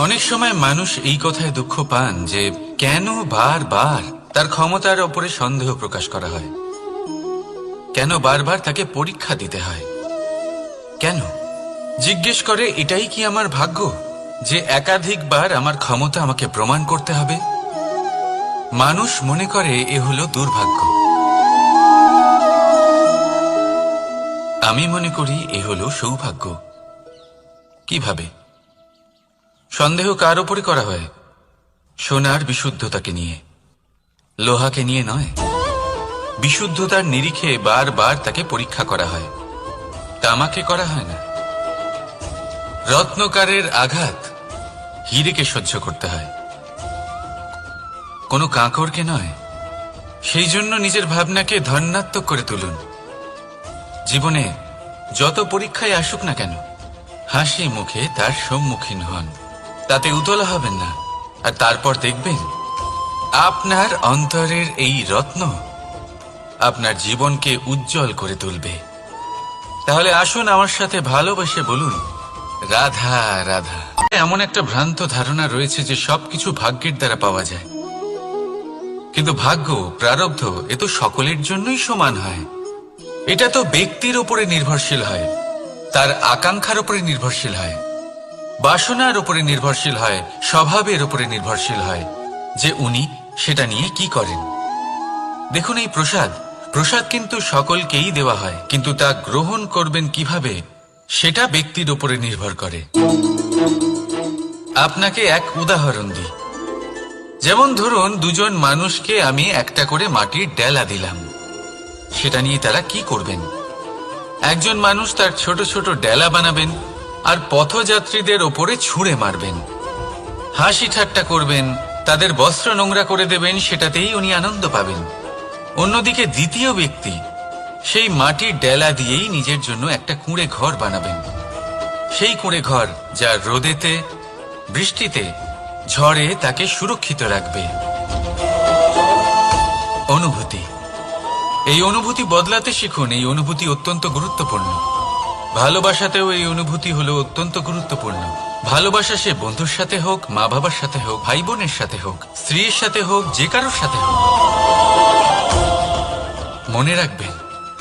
অনেক সময় মানুষ এই কথায় দুঃখ পান যে কেন বারবার তার ক্ষমতার ওপরে সন্দেহ প্রকাশ করা হয়, কেন বারবার তাকে পরীক্ষা দিতে হয়, কেন জিজ্ঞেস করে এটাই কি আমার ভাগ্য যে একাধিকবার আমার ক্ষমতা আমাকে প্রমাণ করতে হবে। মানুষ মনে করে এ হলো দুর্ভাগ্য। আমি মনে করি এ হলো সৌভাগ্য। কিভাবে? সন্দেহ কার উপরে করা হয়? সোনার বিশুদ্ধতাকে নিয়ে, লোহাকে নিয়ে নয়। বিশুদ্ধতার নিরিখে বারবার তাকে পরীক্ষা করা হয়, তামাকে করা হয় না। রত্নকারের আঘাত হীরেকে সহ্য করতে হয়, কোনো কাঁকরকে নয়। সেই জন্য নিজের ভাবনাকে ধন্যাত্মক করে তুলুন। জীবনে যত পরীক্ষায় আসুক না কেন, হাসি মুখে তার সম্মুখীন হন, তাতে উতলা হবেন না। আর তারপর দেখবেন আপনার অন্তরের এই রত্ন আপনার জীবনকে উজ্জ্বল করে তুলবে। তাহলে আসুন আমার সাথে ভালোবেসে বলুন, রাধা রাধা। এমন একটা ভ্রান্ত ধারণা রয়েছে যে সবকিছু ভাগ্যের দ্বারা পাওয়া যায়, কিন্তু ভাগ্য, প্রারব্ধ এ তো সকলের জন্যই সমান হয়। এটা তো ব্যক্তির উপরে নির্ভরশীল হয়, তার আকাঙ্ক্ষার উপরে নির্ভরশীল হয়, বাসনার উপরে নির্ভরশীল হয়, স্বভাবের উপরে নির্ভরশীল হয় যে উনি সেটা নিয়ে কি করেন। দেখুন, এই প্রসাদ কিন্তু সকলকেই দেওয়া হয়, কিন্তু তা গ্রহণ করবেন কিভাবে সেটা ব্যক্তির উপরে নির্ভর করে। আপনাকে এক উদাহরণ দিই। যেমন ধরুন, দুজন মানুষকে আমি একটা করে মাটির ডেলা দিলাম, সেটা নিয়ে তারা কি করবেন? একজন মানুষ তার ছোট ছোট ডেলা বানাবেন আর পথযাত্রীদের ওপরে ছুঁড়ে মারবেন, হাসি ঠাট্টা করবেন, তাদের বস্ত্র নোংরা করে দেবেন, সেটাতেই উনি আনন্দ পাবেন। অন্যদিকে দ্বিতীয় ব্যক্তি সেই মাটির ডেলা দিয়েই নিজের জন্য একটা কুঁড়ে ঘর বানাবেন। সেই কুঁড়ে ঘর যা রোদেতে, বৃষ্টিতে, ঝড়ে তাকে সুরক্ষিত রাখবে। অনুভূতি, এই অনুভূতি বদলাতে শিখুন। এই অনুভূতি অত্যন্ত গুরুত্বপূর্ণ। ভালোবাসাতেও এই অনুভূতি হলো অত্যন্ত গুরুত্বপূর্ণ। ভালোবাসা সে বন্ধুর সাথে হোক, মা বাবার সাথে হোক, ভাই বোনের সাথে হোক, স্ত্রীর সাথে হোক, যে কারোর সাথে হোক। মনে রাখবেন,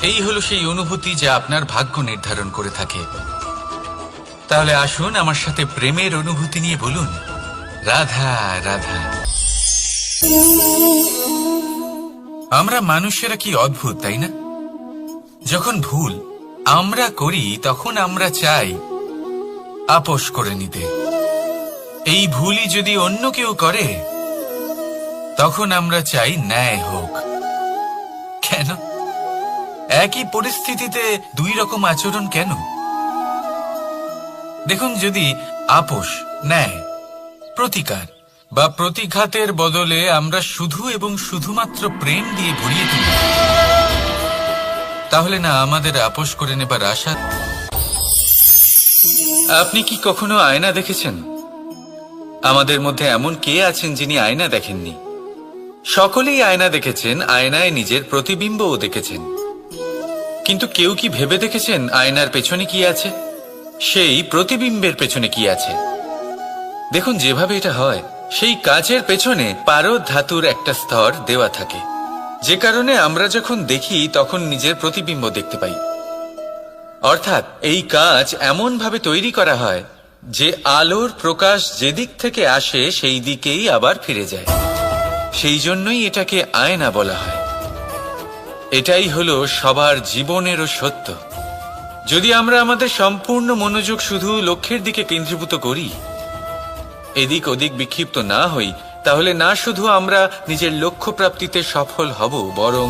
এই হলো সেই অনুভূতি যা আপনার ভাগ্য নির্ধারণ করে থাকে। তাহলে আসুন আমার সাথে প্রেমের অনুভূতি নিয়ে বলুন, রাধা রাধা। আমরা মানুষেরা কি অদ্ভুত, তাই না? যখন ভুল আমরা করি তখন আমরা চাই আপোষ করে নিতে। এই ভুলই যদি অন্য কেউ করে তখন আমরা চাই ন্যায় হোক। কেন? একই পরিস্থিতিতে দুই রকম আচরণ কেন? দেখুন, যদি আপোষ, ন্যায়, প্রতিকার বা প্রতিঘাতের বদলে আমরা শুধু এবং শুধুমাত্র প্রেম দিয়ে ভরিয়ে তুলি, তাহলে না আমাদের আপোষ করে নেবার আশা। আপনি কি কখনো আয়না দেখেছেন? আমাদের মধ্যে এমন কে আছেন যিনি আয়না দেখেননি? সকলেই আয়না দেখেছেন, আয়নায় নিজের প্রতিবিম্বও দেখেছেন। কিন্তু কেউ কি ভেবে দেখেছেন আয়নার পেছনে কি আছে? সেই প্রতিবিম্বের পেছনে কি আছে? দেখুন, যেভাবে এটা হয়, সেই কাচের পেছনে পারদ ধাতুর একটা স্তর দেওয়া থাকে, যে কারণে আমরা যখন দেখি তখন নিজের প্রতিবিম্ব দেখতে পাই। অর্থাৎ এই কাচ এমন ভাবে তৈরি করা হয় যে আলোর প্রকাশ যেদিক থেকে আসে সেই দিকেই আবার ফিরে যায়। সেই জন্যই এটাকে আয়না বলা হয়। এটাই হলো সবার জীবনেরও সত্য। যদি আমরা আমাদের সম্পূর্ণ মনোযোগ শুধু লক্ষ্যের দিকে কেন্দ্রীভূত করি, এদিক ওদিক বিক্ষিপ্ত না হই, তাহলে না শুধু আমরা নিজের লক্ষ্য প্রাপ্তিতে সফল হব, বরং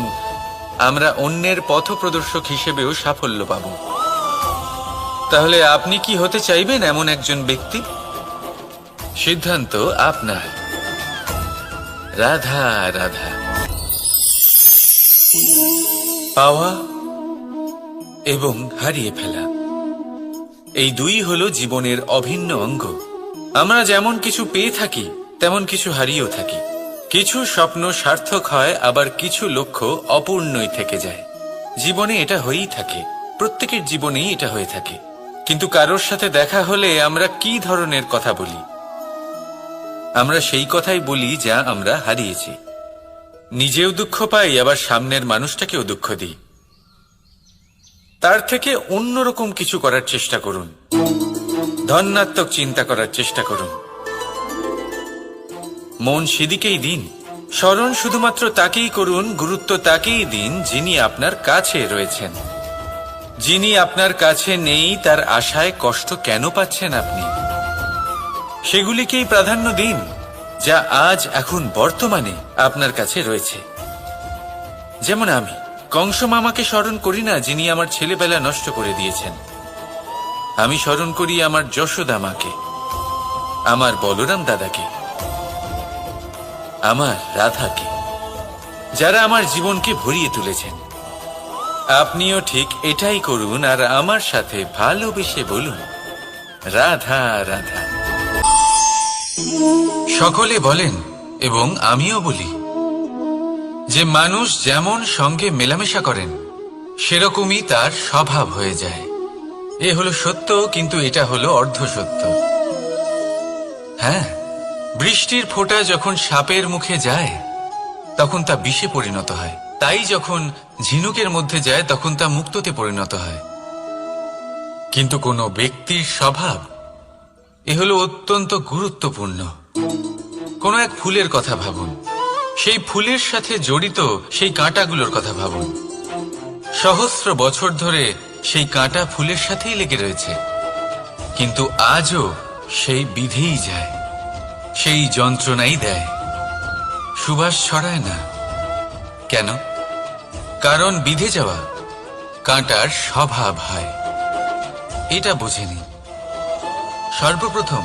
আমরা অন্যের পথপ্রদর্শক হিসেবেও সাফল্য পাব। তাহলে আপনি কি হতে চাইবেন এমন একজন ব্যক্তি? সিদ্ধান্ত আপনার। রাধা রাধা। পাওয়া এবং হারিয়ে ফেলা, এই দুই হলো জীবনের অভিন্ন অঙ্গ। আমরা যেমন কিছু পেয়ে থাকি তেমন কিছু হারিয়েও থাকি। কিছু স্বপ্ন সার্থক হয়, আবার কিছু লক্ষ্য অপূর্ণই থেকে যায়। জীবনে এটা হয়েই থাকে, প্রত্যেকের জীবনেই এটা হয়ে থাকে। কিন্তু কারোর সাথে দেখা হলে আমরা কি ধরনের কথা বলি? আমরা সেই কথাই বলি যা আমরা হারিয়েছি। নিজেও দুঃখ পাই, আবার সামনের মানুষটাকেও দুঃখ দিই। তার থেকে অন্যরকম কিছু করার চেষ্টা করুন, ধন্যাত্মক চিন্তা করার চেষ্টা করুন। মন সেদিকেই দিন, স্মরণ শুধুমাত্র তাকেই করুন, গুরুত্ব তাকেই দিন যিনি আপনার কাছে রয়েছেন। যিনি আপনার কাছে নেই তার আশায় কষ্ট কেন পাচ্ছেন আপনি, সেগুলিকেই প্রাধান্য দিন যা আজ এখন বর্তমানে আপনার কাছে রয়েছে। যেমন আমি কংস মামাকে স্মরণ করি না যিনি আমার ছেলেবেলা নষ্ট করে দিয়েছেন। আমি স্মরণ করি আমার যশোদা মাকে, আমার বলরাম দাদাকে, আমার রাধাকে, যারা আমার জীবনকে ভরিয়ে তুলেছেন। আপনিও ঠিক এটাই করুন আর আমার সাথে ভালোবেসে বলুন, রাধা রাধা। সকলে বলেন এবং আমিও বলি যে মানুষ যেমন সঙ্গে মেলামেশা করেন সেরকমই তার স্বভাব হয়ে যায়। এ হলো সত্য, কিন্তু এটা হলো অর্ধ সত্য। হ্যাঁ, বৃষ্টির ফোঁটা যখন সাপের মুখে যায় তখন তা বিষে পরিণত হয়, তাই যখন ঝিনুকের মধ্যে যায় তখন তা মুক্ততে পরিণত হয়। কিন্তু কোনো ব্যক্তির স্বভাব এ হলো অত্যন্ত গুরুত্বপূর্ণ। কোনো এক ফুলের কথা ভাবুন, সেই ফুলের সাথে জড়িত সেই কাঁটাগুলোর কথা ভাবুন। সহস্র বছর ধরে সেই কাঁটা ফুলের সাথেই লেগে রয়েছে, কিন্তু আজও সেই বিধেই যায়, সেই যন্ত্রণাই দেয়, সুবাস ছড়ায় না। কেন? কারণ বিধে যাওয়া কাঁটার স্বভাব হয়। এটা বোঝেনি। সর্বপ্রথম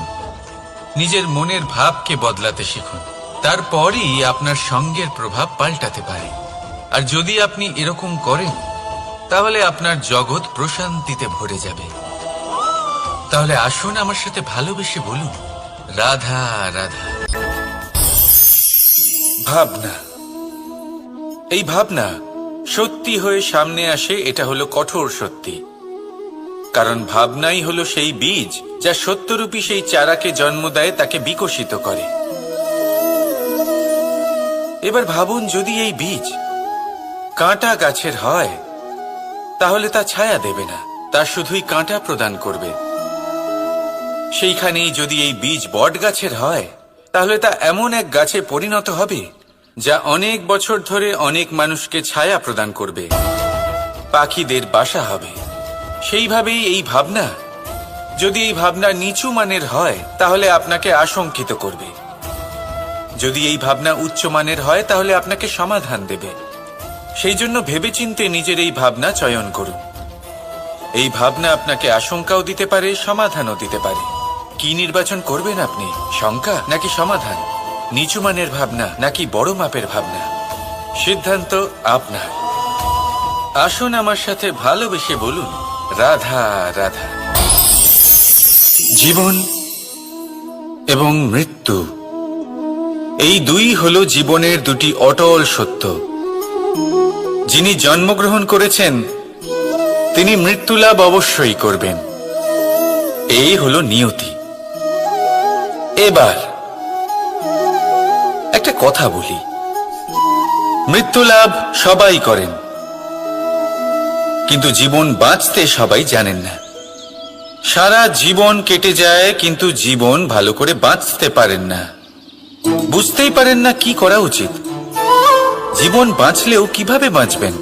নিজের মনের ভাবকে বদলাতে শিখুন, তারপরই আপনার সঙ্গের প্রভাব পাল্টাতে পারে। আর যদি আপনি এরকম করেন তাহলে আপনার জগৎ প্রশান্তিতে ভরে যাবে। তাহলে আসুন আমার সাথে ভালোবেসে বলুন, রাধা রাধা। ভাবনা, এই ভাবনা সত্যি হয়ে সামনে আসে, এটা হলো কঠোর সত্যি। কারণ ভাবনাই হলো সেই বীজ যা সত্যরূপী সেই চারাকে জন্ম দেয়, তাকে বিকশিত করে। এবার ভাবুন, যদি এই বীজ কাঁটা গাছের হয় তাহলে তা ছায়া দেবে না, তা শুধুই কাঁটা প্রদান করবে। সেইখানেই যদি এই বীজ বট গাছের হয় তাহলে তা এমন এক গাছে পরিণত হবে যা অনেক বছর ধরে অনেক মানুষকে ছায়া প্রদান করবে, পাখিদের বাসা হবে। সেইভাবেই এই ভাবনা, যদি এই ভাবনা নিচু মানের হয় তাহলে আপনাকে আশঙ্কিত করবে, যদি এই ভাবনা উচ্চ মানের হয় তাহলে আপনাকে সমাধান দেবে। সেই জন্য ভেবেচিন্তে নিজের এই ভাবনা চয়ন করুন। এই ভাবনা আপনাকে আশঙ্কাও দিতে পারে, সমাধানও দিতে পারে। কি নির্বাচন করবেন আপনি, শঙ্কা নাকি সমাধান? নিচু মানের ভাবনা নাকি বড় মাপের ভাবনা? সিদ্ধান্ত আপনার। আসুন আমার সাথে ভালোবেসে বলুন, রাধা রাধা। জীবন এবং মৃত্যু, এই দুই হলো জীবনের দুটি অটল সত্য। যিনি জন্মগ্রহণ করেছেন তিনি মৃত্যু লাভ অবশ্যই করবেন, এই হলো নিয়তি। এবার একটা কথা বলি, মৃত্যু লাভ সবাই করেন, কিন্তু জীবন বাঁচতে সবাই জানেন না। সারা জীবন কেটে যায় কিন্তু জীবন ভালো করে বাঁচতে পারেন না, বুঝতেই পারেন না কি করা উচিত। জীবন বাঁচলেও কিভাবে বাঁচবেন?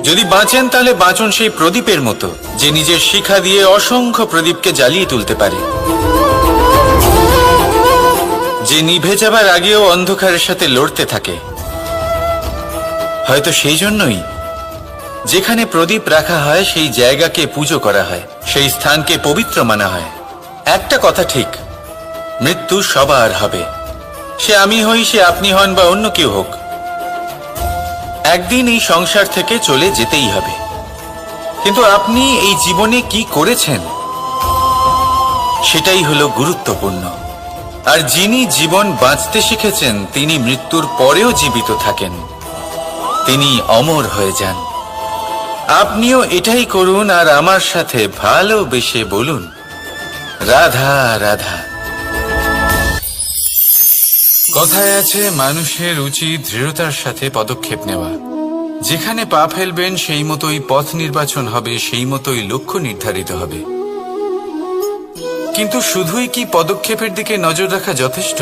যদি বাঁচেন তাহলে বাঁচুন সেই প্রদীপের মতো, যে নিজের শিখা দিয়ে অসংখ্য প্রদীপকে জ্বালিয়ে তুলতে পারে, যে নিভে যাবার আগেও অন্ধকারের সাথে লড়তে থাকে। হয়তো সেই জন্যই যেখানে প্রদীপ রাখা হয় সেই জায়গাকে পুজো করা হয়, সেই স্থানকে পবিত্র মানা হয়। একটা কথা ঠিক, মৃত্যু সবার হবে, সে আমি হই, সে আপনি হন বা অন্য কেউ হোক। একদিন এই সংসার থেকে চলে যেতেই হবে। কিন্তু আপনি এই জীবনে কি করেছেন সেটাই হলো গুরুত্বপূর্ণ। আর যিনি জীবন বাঁচতে শিখেছেন তিনি মৃত্যুর পরেও জীবিত থাকেন, তিনি অমর হয়ে যান। আপনিও এটাই করুন আর আমার সাথে ভালোবেসে বলুন, রাধা রাধা। কথায় আছে মানুষের উচিত দৃঢ়তার সাথে পদক্ষেপ নেওয়া। যেখানে পা ফেলবেন সেই মতোই পথ নির্বাচন হবে, সেই মতোই লক্ষ্য নির্ধারিত হবে। কিন্তু শুধুই কি পদক্ষেপের দিকে নজর রাখা যথেষ্ট?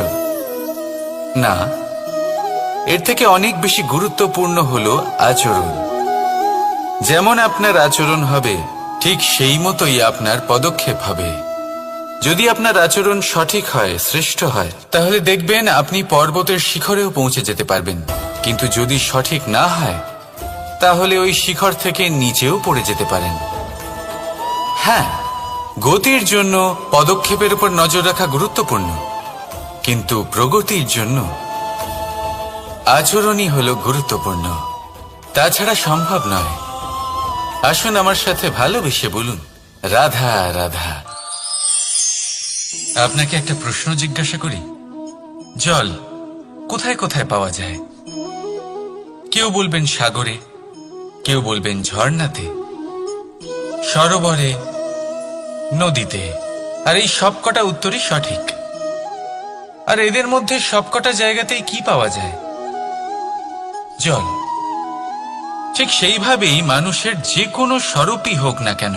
না, এর থেকে অনেক বেশি গুরুত্বপূর্ণ হলো আচরণ। যেমন আপনার আচরণ হবে, ঠিক সেই মতোই আপনার পদক্ষেপ হবে। যদি আপনার আচরণ সঠিক হয়, শ্রেষ্ঠ হয়, তাহলে দেখবেন আপনি পর্বতের শিখরেও পৌঁছে যেতে পারবেন। কিন্তু যদি সঠিক না হয়, তাহলে ওই শিখর থেকে নিচেও পড়ে যেতে পারেন। হ্যাঁ, গতির জন্য পদক্ষেপের উপর নজর রাখা গুরুত্বপূর্ণ, কিন্তু প্রগতির জন্য আচরণই হলো গুরুত্বপূর্ণ। তাছাড়া সম্ভব নয়। আসুন আমার সাথে ভালোবেসে বলুন, রাধা রাধা। আপনাকে একটা প্রশ্ন জিজ্ঞাসা করি, জল কোথায় কোথায় পাওয়া যায়? কেউ বলবেন সাগরে, কেউ বলবেন ঝর্ণাতে, সরোবরে, নদীতে। আর এই সবকটা উত্তরই সঠিক। আর এদের মধ্যে সবকটা জায়গাতেই কি পাওয়া যায়? জল। ঠিক সেইভাবেই মানুষের যে কোনো স্বরূপই হোক না কেন,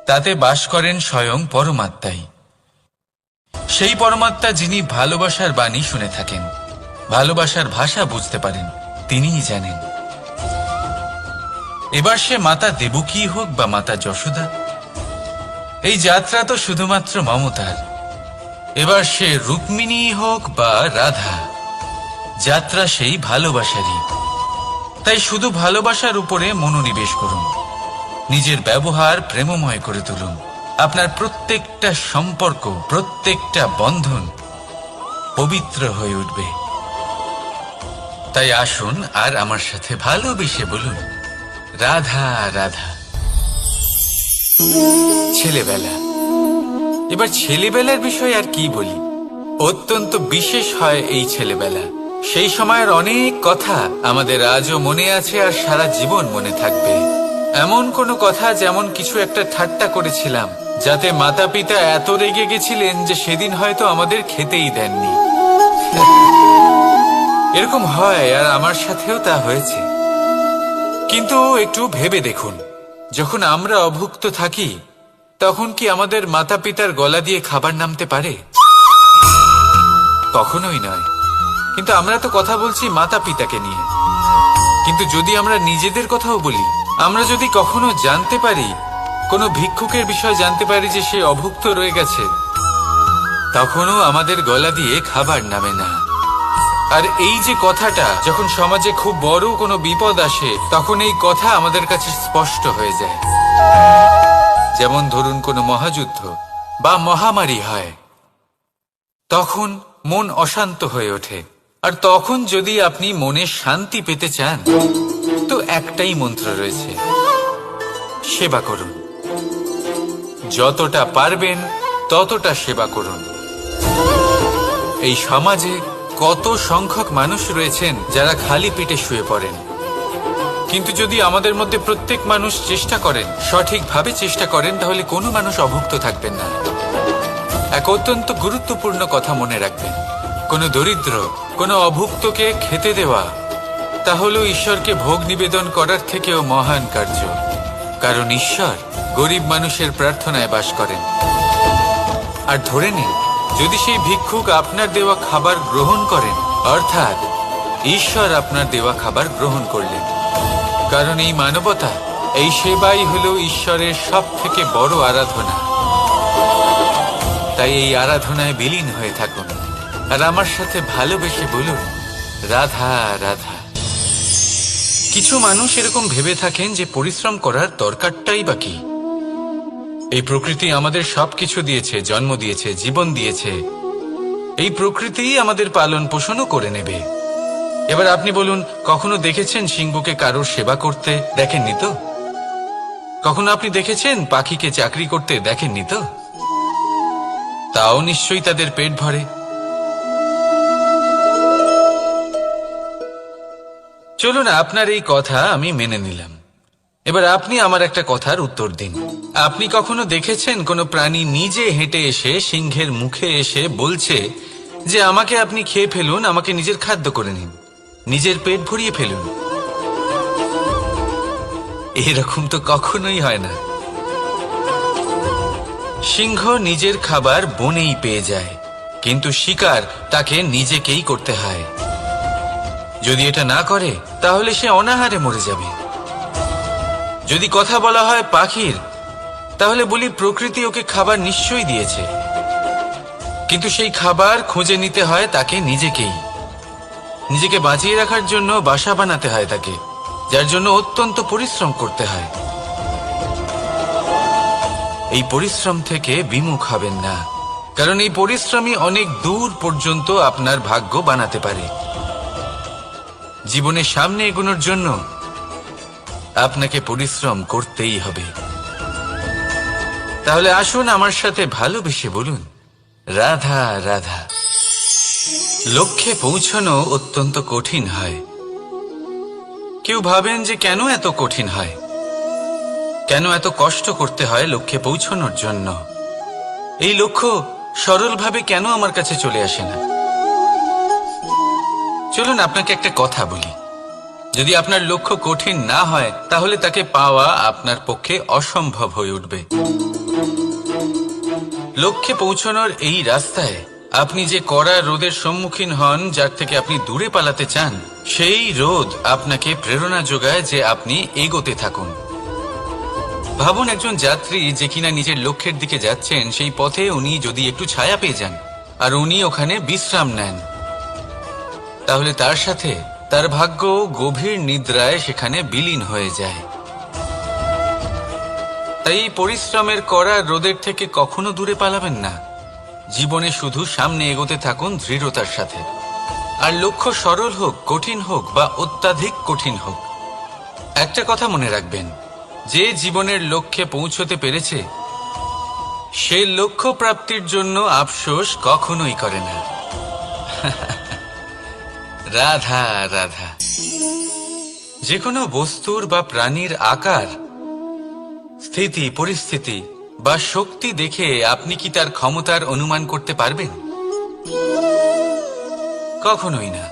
তাতে বাস করেন স্বয়ং পরমাত্মাই। সেই পরমাত্মা যিনি ভালোবাসার বাণী শুনে থাকেন, ভালোবাসার ভাষা বুঝতে পারেন, তিনিই জানেন। এবার সে মাতা দেবকী হোক বা মাতা যশোদা, এই যাত্রা তো শুধুমাত্র মমতার। এবার সে রুক্মিণী হোক বা রাধা, যাত্রা সেই ভালোবাসারই। তাই শুধু ভালোবাসার উপরে মনোনিবেশ করুন, নিজের ব্যবহার প্রেমময় করে তুলুন। আপনার প্রত্যেকটা সম্পর্ক, প্রত্যেকটা বন্ধন পবিত্র হয়ে উঠবে। তাই আসুন আর আমার সাথে ভালোবেসে বলুন, রাধা রাধা। ছেলেবেলা। এবার ছেলেবেলার বিষয় আর কি বলি, অত্যন্ত বিশেষ হয় এই ছেলেবেলা। সেই সময়ের অনেক কথা আমাদের আজও মনে আছে আর সারা জীবন মনে থাকবে। এমন কোনো কথা, যেমন কিছু একটা ঠাট্টা করেছিলাম, যাতে মাতা পিতা এত রেগে গেছিলেন যে সেদিন হয়তো আমাদের খেতেই দেননি। এরকম হয়, আর আমার সাথেও তা হয়েছে। কিন্তু একটু ভেবে দেখুন, যখন আমরা অভুক্ত থাকি, তখন কি আমাদের মাতা পিতার গলা দিয়ে খাবার নামতে পারে? কখনোই নয়। কিন্তু আমরা তো কথা বলছি মাতা পিতাকে নিয়ে। কিন্তু যদি আমরা নিজেদের কথাও বলি, আমরা যদি কখনো জানতে পারি, কোনো ভিক্ষুকের বিষয় জানতে পারি যে সে অভুক্ত রয়ে গেছে, তখনও আমাদের গলা দিয়ে খাবার নামে না। আর এই যে কথাটা, যখন সমাজে খুব বড় কোনো বিপদ আসে, তখন এই কথা আমাদের কাছে স্পষ্ট হয়ে যায়। যেমন ধরুন কোনো মহাযুদ্ধ বা মহামারী হয়, তখন মন অশান্ত হয়ে ওঠে। আর তখন যদি আপনি মনে শান্তি পেতে চান, তো একটাই মন্ত্র রয়েছে, সেবা করুন। যতটা পারবেন ততটা সেবা করুন। এই সমাজে কত সংখ্যক মানুষ রয়েছেন যারা খালি পেটে শুয়ে পড়েন। কিন্তু যদি আমাদের মধ্যে প্রত্যেক মানুষ চেষ্টা করেন, সঠিকভাবে চেষ্টা করেন, তাহলে কোনো মানুষ অভুক্ত থাকবেন না। এক অত্যন্ত গুরুত্বপূর্ণ কথা মনে রাখবেন, কোনো দরিদ্র, কোনো অভুক্তকে খেতে দেওয়া, তা হলো ঈশ্বরকে ভোগ নিবেদন করার থেকেও মহান কার্য। কারণ ঈশ্বর গরিব মানুষের প্রার্থনায় বাস করেন। আর ধরে নিন, যদি সেই ভিক্ষুক আপনার দেওয়া খাবার গ্রহণ করেন, অর্থাৎ ঈশ্বর আপনার দেওয়া খাবার গ্রহণ করলেন। কারণ এই মানবতা, এই সেবাই হলো ঈশ্বরের সব থেকে বড় আরাধনা। তাই এই আরাধনায় বিলীন হয়ে থাকুন, আর আমার সাথে ভালোবেসে বলুন, রাধা রাধা। কিছু মানুষ এরকম ভেবে থাকেন যে পরিশ্রম করার দরকারটাই বা কি। এই প্রকৃতি আমাদের সবকিছু দিয়েছে, জন্ম দিয়েছে, জীবন দিয়েছে। এই প্রকৃতিই আমাদের পালন পোষণও করে নেবে। এবার আপনি বলুন, কখনো দেখেছেন সিংহকে কারোর সেবা করতে? দেখেননি তো। কখনো আপনি দেখেছেন পাখিকে চাকরি করতে? দেখেননি তো। তাও নিশ্চয়ই তাদের পেট ভরে। চলুন, আপনার এই কথা আমি মেনে নিলাম। এবার আপনি আমার একটা কথার উত্তর দিন। আপনি কখনো দেখেছেন কোনো প্রাণী নিজে হেঁটে এসে সিংহের মুখে এসে বলছে যে আমাকে আপনি খেয়ে ফেলুন, আমাকে নিজের খাদ্য করে নিন, নিজের পেট ভরিয়ে ফেলুন। এরকম তো কখনোই হয় না। সিংহ নিজের খাবার বনেই পেয়ে যায়, কিন্তু শিকার তাকে নিজেকেই করতে হয়। যদি এটা না করে তাহলে সে অনাহারে মরে যাবে। যদি কথা বলা হয় পাখির, তাহলে বলি প্রকৃতি ওকে খাবার নিশ্চয়ই দিয়েছে, কিন্তু সেই খাবার খুঁজে নিতে হয় তাকে নিজেকেই। নিজেকে বাঁচিয়ে রাখার জন্য বাসা বানাতে হয় তাকে, যার জন্য অত্যন্ত পরিশ্রম করতে হয়। এই পরিশ্রম থেকে বিমুখ হবেন না, কারণ এই পরিশ্রমই অনেক দূর পর্যন্ত আপনার ভাগ্য বানাতে পারে। জীবনের সামনে এগোনোর জন্য আপনাকে পরিশ্রম করতেই হবে। তাহলে আসুন আমার সাথে ভালোবেসে বলুন, রাধা রাধা। লক্ষ্যে পৌঁছানো অত্যন্ত কঠিন হয়। কেউ ভাবেন যে কেন এত কঠিন হয়, কেন এত কষ্ট করতে হয় লক্ষ্যে পৌঁছানোর জন্য। এই লক্ষ্য সরলভাবে কেন আমার কাছে চলে আসে না? চলুন আপনাকে একটা কথা বলি, যদি আপনার লক্ষ্য কঠিন না হয় তাহলে তাকে পাওয়া আপনার পক্ষে অসম্ভব হয়ে উঠবে। লক্ষ্যে পৌঁছানোর এই রাস্তায় আপনি যে কড়া রোদের সম্মুখীন হন, যার থেকে আপনি দূরে পালাতে চান, সেই রোদ আপনাকে প্রেরণা যোগায় যে আপনি এগোতে থাকুন। ভাবুন একজন যাত্রী যে কিনা নিজের লক্ষ্যের দিকে যাচ্ছেন, সেই পথে উনি যদি একটু ছায়া পেয়ে যান আর উনি ওখানে বিশ্রাম নেন, তাহলে তার সাথে তার ভাগ্য গভীর নিদ্রায় সেখানে বিলীন হয়ে যায়। তাই পরিশ্রমের করা রোদের থেকে কখনো দূরে পালাবেন না। জীবনে শুধু সামনে এগোতে থাকুন দৃঢ়তার সাথে। আর লক্ষ্য সরল হোক, কঠিন হোক বা অত্যাধিক কঠিন হোক, একটা কথা মনে রাখবেন, যে জীবনের লক্ষ্যে পৌঁছতে পেরেছে সে লক্ষ্য প্রাপ্তির জন্য আফসোস কখনোই করে না। রাধা রাধা। যে কোনো বস্তুর বা প্রাণীর আকার, স্থিতি, পরিস্থিতি বা শক্তি দেখে আপনি কি তার ক্ষমতার অনুমান করতে পারবেন? কখনোই না।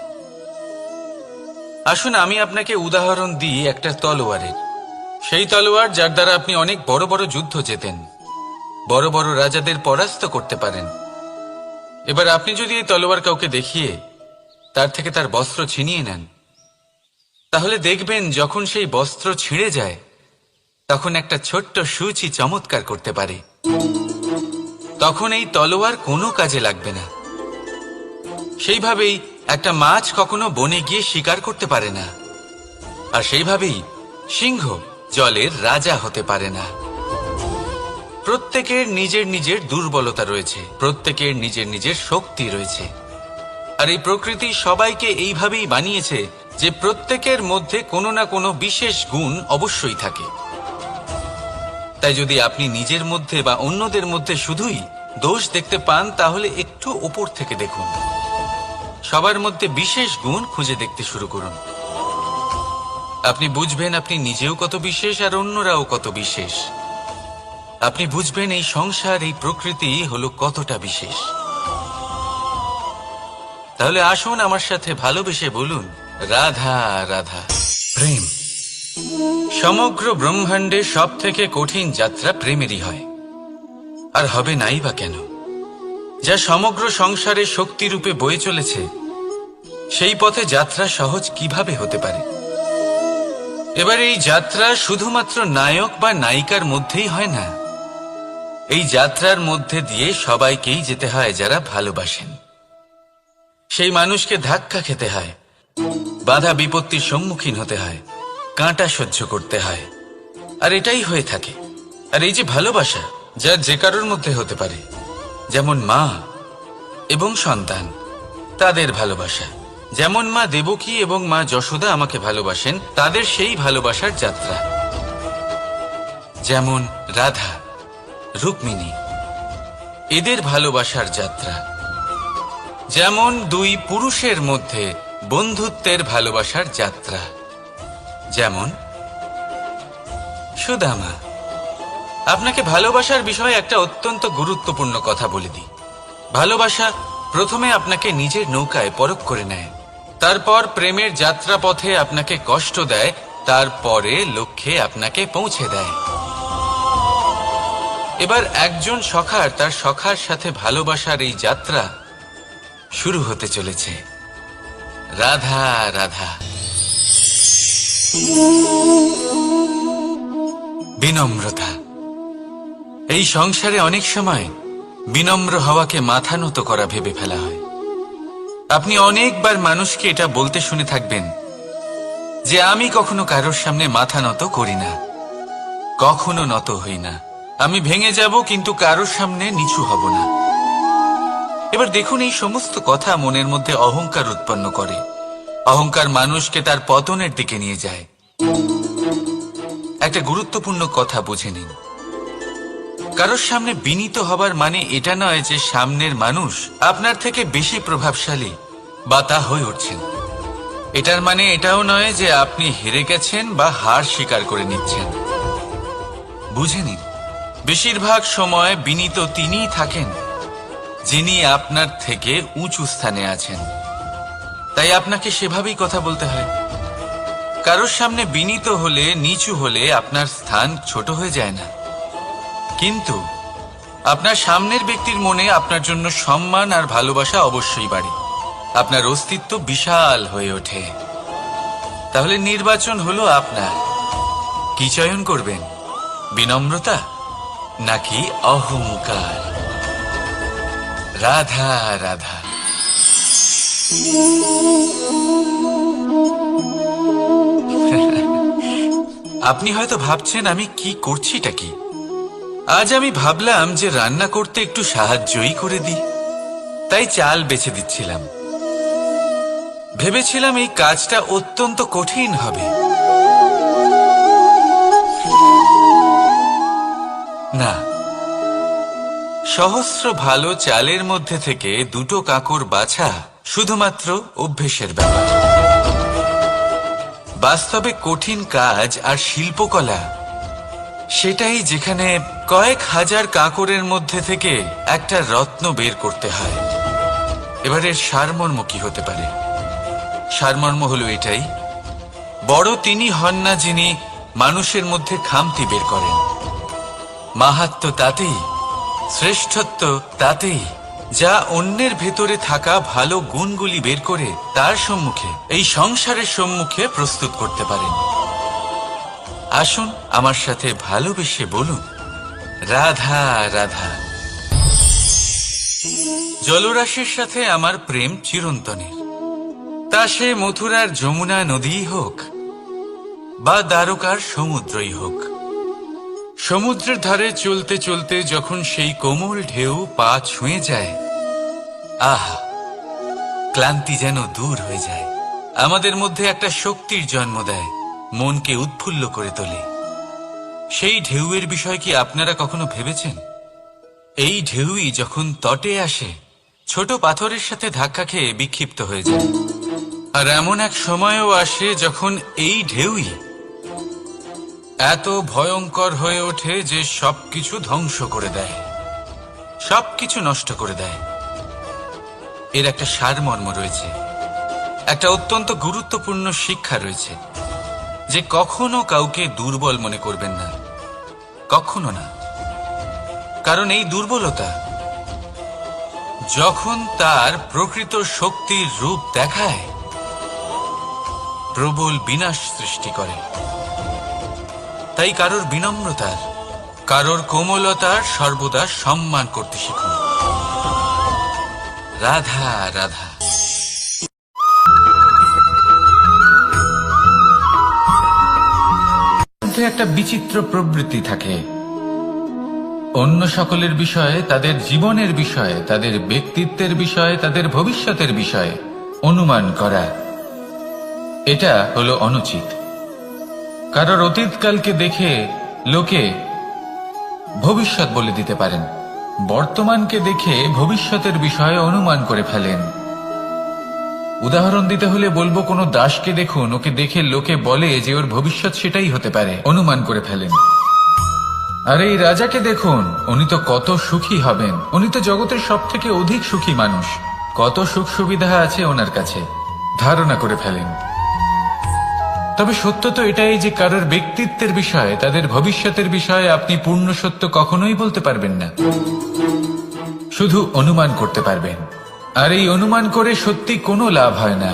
আসুন আমি আপনাকে উদাহরণ দিই একটা তলোয়ারের। সেই তলোয়ার যার দ্বারা আপনি অনেক বড় বড় যুদ্ধ জেতেন, বড় বড় রাজাদের পরাস্ত করতে পারেন। এবার আপনি যদি এই তলোয়ার কাউকে দেখিয়ে তার থেকে তার বস্ত্র ছিনিয়ে নেন, তাহলে দেখবেন যখন সেই বস্ত্র ছিঁড়ে যায় তখন একটা ছোট্ট সূচি চমৎকার করতে পারে। তখন এই তলোয়ার কোনো কাজে লাগবে না। সেইভাবেই একটা মাছ কখনো বনে গিয়ে শিকার করতে পারে না, আর সেইভাবেই সিংহ জলের রাজা হতে পারে না। প্রত্যেকের নিজের নিজের দুর্বলতা রয়েছে, প্রত্যেকের নিজের নিজের শক্তি রয়েছে। আর এই প্রকৃতি সবাইকে এইভাবেই বানিয়েছে যে প্রত্যেকের মধ্যে কোনো না কোনো বিশেষ গুণ অবশ্যই থাকে। তাই যদি আপনি নিজের মধ্যে বা অন্যদের মধ্যে শুধুই দোষ দেখতে পান, তাহলে একটু উপর থেকে দেখুন। সবার মধ্যে বিশেষ গুণ খুঁজে দেখতে শুরু করুন। আপনি বুঝবেন আপনি নিজেও কত বিশেষ আর অন্যরাও কত বিশেষ। আপনি বুঝবেন এই সংসার, এই প্রকৃতি হলো কতটা বিশেষ। তাহলে আসুন আমার সাথে ভালোবেসে বলুন, রাধা রাধা। প্রেম। সমগ্র ব্রহ্মাণ্ডে সব থেকে কঠিন যাত্রা প্রেমেরই হয়, আর হবে নাই বা কেন? যা সমগ্র সংসারে শক্তিরূপে বয়ে চলেছে, সেই পথে যাত্রা সহজ কিভাবে হতে পারে? এবার এই যাত্রা শুধুমাত্র নায়ক বা নায়িকার মধ্যেই হয় না। এই যাত্রার মধ্যে দিয়ে সবাইকেই যেতে হয় যারা ভালোবাসেন। সেই মানুষকে ধাক্কা খেতে হয়, বাধা বিপত্তির সম্মুখীন হতে হয়, কাঁটা সহ্য করতে হয়, আর এটাই হয়ে থাকে। আর এই যে ভালোবাসা, যা যে কারোর মধ্যে হতে পারে, যেমন মা এবং সন্তান, তাদের ভালোবাসা, যেমন মা দেবকী এবং মা যশোদা আমাকে ভালোবাসেন, তাদের সেই ভালোবাসার যাত্রা। যেমন রাধা, রুক্মিণী, এদের ভালোবাসার যাত্রা। যেমন দুই পুরুষের মধ্যে বন্ধুত্বের ভালোবাসার যাত্রা। যেমন সুদামা। আপনাকে ভালোবাসার বিষয়ে একটা অত্যন্ত গুরুত্বপূর্ণ কথা বলে দিই। ভালোবাসা প্রথমে আপনাকে নিজের নৌকায় পরখ করে নেয়, তারপর প্রেমের যাত্রাপথে আপনাকে কষ্ট দেয়, তারপরে লক্ষ্যে আপনাকে পৌঁছে দেয়। এবার একজন সখার তার সখার সাথে ভালোবাসার এই যাত্রা শুরু হতে চলেছে। রাধা রাধা। বিনম্রতা। এই সংসারে অনেক সময় বিনম্র হওয়াকে মাথা নত করা ভেবে ফেলা হয়। আপনি অনেকবার মানুষকে এটা বলতে শুনে থাকবেন যে আমি কখনো কারোর সামনে মাথা নত করি না, কখনো নত হই না, আমি ভেঙে যাব কিন্তু কারোর সামনে নিচু হব না। এবার দেখুন, এই সমস্ত কথা মনের মধ্যে অহংকার উৎপন্ন করে। অহংকার মানুষকে তার পতনের দিকে নিয়ে যায়। একটা গুরুত্বপূর্ণ কথা বুঝে নিন, কারোর সামনে বিনীত হবার মানে এটা নয় যে সামনের মানুষ আপনার থেকে বেশি প্রভাবশালী বা তা হয়ে উঠছেন। এটার মানে এটাও নয় যে আপনি হেরে গেছেন বা হার স্বীকার করে নিচ্ছেন। বুঝে নিন, বেশিরভাগ সময় বিনীত তিনিই থাকেন যিনি আপনার থেকে উঁচু স্থানে আছেন। তাই আপনাকে সেভাবেই কথা বলতে হয়। কারোর সামনে বিনীত হলে, নিচু হলে আপনার স্থান ছোট হয়ে যায় না, কিন্তু আপনার সামনের ব্যক্তির মনে আপনার জন্য সম্মান আর ভালোবাসা অবশ্যই বাড়ে। আপনার অস্তিত্ব বিশাল হয়ে ওঠে। তাহলে নির্বাচন হলো আপনার। কি চয়ন করবেন, বিনম্রতা নাকি অহংকার? রাধা রাধা। আপনি হয়তো ভাবছেন আমি কি করছিটা কি। আজ আমি ভাবলাম যে রান্না করতে একটু সাহায্যই করে দিই, তাই চাল বেছে দিচ্ছিলাম। ভেবেছিলাম এই কাজটা অত্যন্ত কঠিন হবে। না, সহস্র ভালো চালের মধ্যে থেকে দুটো কাঁকর বাছা শুধুমাত্র অভ্যেসের ব্যাপার। বাস্তবে কঠিন কাজ আর শিল্পকলা সেটাই যেখানে কয়েক হাজার কাঁকরের মধ্যে থেকে একটা রত্ন বের করতে হয়। এবার এর সারমর্ম কি হতে পারে? সারমর্ম হলো এটাই, বড় তিনি হন না যিনি মানুষের মধ্যে খামতি বের করেন। মাহাত্ম্য তাতেই, শ্রেষ্ঠত্ব তাতেই, যা অন্যের ভেতরে থাকা ভালো গুণগুলি বের করে তার সম্মুখে, এই সংসারের সম্মুখে প্রস্তুত করতে পারেন। আসুন আমার সাথে ভালোবেসে বলুন, রাধা রাধা। জলরাশির সাথে আমার প্রেম চিরন্তনের। তা সে মথুরার যমুনা নদীই হোক বা দ্বারকার সমুদ্রই হোক। সমুদ্রের ধারে চলতে চলতে যখন সেই কোমল ঢেউ পা ছুঁয়ে যায়, আহা, ক্লান্তি যেন দূর হয়ে যায়। আমাদের মধ্যে একটা শক্তির জন্ম দেয়, মনকে উৎফুল্ল করে তোলে। সেই ঢেউয়ের বিষয় কি আপনারা কখনো ভেবেছেন? এই ঢেউই যখন তটে আসে, ছোট পাথরের সাথে ধাক্কা খেয়ে বিক্ষিপ্ত হয়ে যায়। আর এমন এক সময়ও আসে যখন এই ঢেউই এত ভয়ঙ্কর হয়ে ওঠে যে সবকিছু ধ্বংস করে দেয়, সবকিছু নষ্ট করে দেয়। এর একটা সারমর্ম রয়েছে, একটা অত্যন্ত গুরুত্বপূর্ণ শিক্ষা রয়েছে, যে কখনো কাউকে দুর্বল মনে করবেন না, কখনো না। কারণ এই দুর্বলতা যখন তার প্রকৃত শক্তির রূপ দেখায়, প্রবল বিনাশ সৃষ্টি করে। তাই কারোর বিনম্রতার, কারোর কোমলতার সর্বদা সম্মান করতে শিখুন। রাধা রাধা। একটা বিচিত্র প্রবৃত্তি থাকে, অন্য সকলের বিষয়ে, তাদের জীবনের বিষয়ে, তাদের ব্যক্তিত্বের বিষয়ে, তাদের ভবিষ্যতের বিষয়ে অনুমান করা। এটা হলো অনুচিত। কারোর অতীতকালকে দেখে লোকে ভবিষ্যৎ বলে দিতে পারেন, বর্তমানকে দেখে ভবিষ্যতের বিষয়ে অনুমান করে ফেলেন। উদাহরণ দিতে হলে বলবো, কোনো দাসকে দেখুন, ওকে দেখে লোকে বলে যে ওর ভবিষ্যৎ সেটাই হতে পারে, অনুমান করে ফেলেন। আর এই রাজাকে দেখুন, উনি তো কত সুখী হবেন, উনি তো জগতের সব থেকে অধিক সুখী মানুষ, কত সুখ সুবিধা আছে ওনার কাছে ধারণা করে ফেলেন। তবে সত্য তো এটাই যে কারোর ব্যক্তিত্বের বিষয়ে, তাদের ভবিষ্যতের বিষয়ে আপনি পূর্ণ সত্য কখনোই বলতে পারবেন না, শুধু অনুমান করতে পারবেন। আর এই অনুমান করে সত্যি কোনো লাভ হয় না,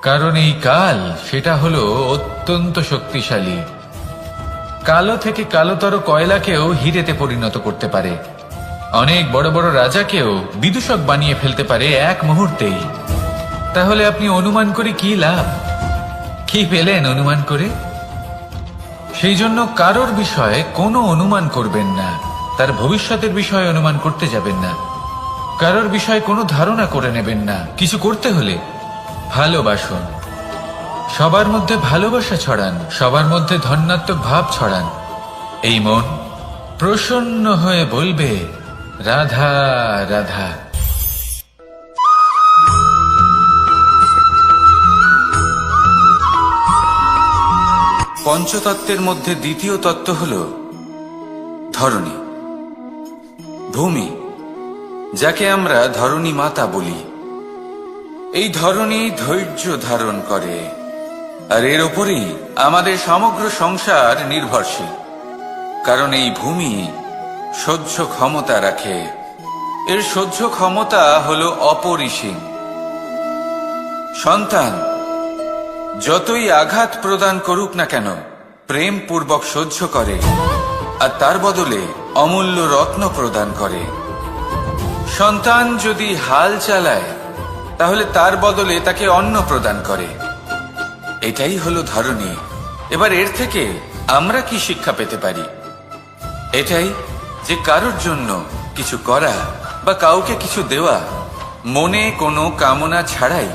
কারণ এই কাল সেটা হলো অত্যন্ত শক্তিশালী। কালো থেকে কালোতর কয়লাকেও হিরেতে পরিণত করতে পারে, অনেক বড় বড় রাজাকেও বিদূষক বানিয়ে ফেলতে পারে এক মুহূর্তেই। তাহলে আপনি অনুমান করে কি লাভ? কি পেলেন অনুমান করে? সেই জন্য কারোর বিষয়ে কোনো অনুমান করবেন না, তার ভবিষ্যতের বিষয়ে অনুমান করতে যাবেন না, কারোর বিষয়ে কোনো ধারণা করে নেবেন না। কিছু করতে হলে ভালোবাসুন, সবার মধ্যে ভালোবাসা ছড়ান, সবার মধ্যে ধন্যাত্মক ভাব ছড়ান। এই মন প্রসন্ন হয়ে বলবে রাধা রাধা। পঞ্চতত্ত্বের মধ্যে দ্বিতীয় তত্ত্ব হল ধরণী, ভূমি, যাকে আমরা ধরণী মাতা বলি। এই ধরণী ধৈর্য ধারণ করে, আর এর ওপরেই আমাদের সমগ্র সংসার নির্ভরশীল। কারণ এই ভূমি সহ্য ক্ষমতা রাখে, এর সহ্য ক্ষমতা হল অপরিসীম। সন্তান যতই আঘাত প্রদান করুক না কেন, প্রেম পূর্বক সহ্য করে, আর তার বদলে অমূল্য রত্ন প্রদান করে। সন্তান যদি হাল চালায়, তাহলে তার বদলে তাকে অন্ন প্রদান করে। এটাই হলো ধরণী। এবার এর থেকে আমরা কি শিক্ষা পেতে পারি? এটাই যে কারোর জন্য কিছু করা বা কাউকে কিছু দেওয়া মনে কোনো কামনা ছাড়াই।